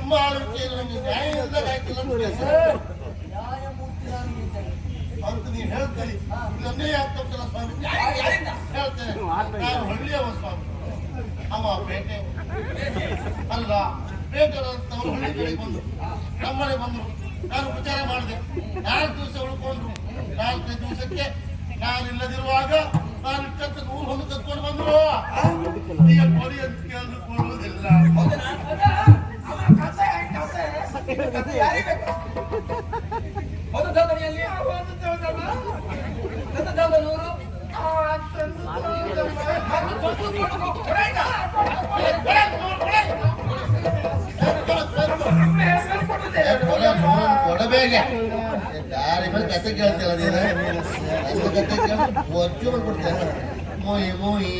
ನಿಮ್ಮ ಆಳ್ವಿಕೆ ನನಗೆ ನ್ಯಾಯದಿಂದ ಆಯ್ತಿಲ್ಲ ಅಂತ ನೀವು ಹೇಳ್ತೀರಿ. ಇದನ್ನೇ ಆಗ್ತಕ್ಕಲ್ಲ ಸ್ವಾಮಿ ಹೇಳ್ತೇನೆ. ನಾನು ಹಳ್ಳಿಯವ ಸ್ವಾಮಿ, ಅವ ಪೇಟೆ ಅಲ್ಲ. ಪೇಟೆಯವರು ಹಳ್ಳಿ ಕಡೆ ಬಂದು ನಮ್ಮನೆ ಬಂದರು. ನಾನು ವಿಚಾರ ಮಾಡಿದೆ. 4 ದಿವಸ ಉಳ್ಕೊಂಡ್ರು. 4ನೇ ದಿವಸಕ್ಕೆ ನಾನು ಇಲ್ಲದಿರುವಾಗ ನಾನು ಇಟ್ಟಂತ 100 ಹೊಂದು ಕತ್ಕೊಂಡು ಬಂದ್ರು. ಈಗ ಕೊಡಿ ಅಂತ ಕೇಳಿದ್ರು ಕೊಡುವುದಿಲ್ಲ. ಕೊಡಬೇಕ ದಾರಿ ಮೇಲೆ ಕತೆ ಕೇಳ್ತಿಲ್ಲ ನೀನು. ಕತೆ ಕೇಳಿ ಒಚ್ಚು ಮಾಡ್ಬಿಡ್ತೇನೆ. ಮೋಯಿ ಮೋಯಿ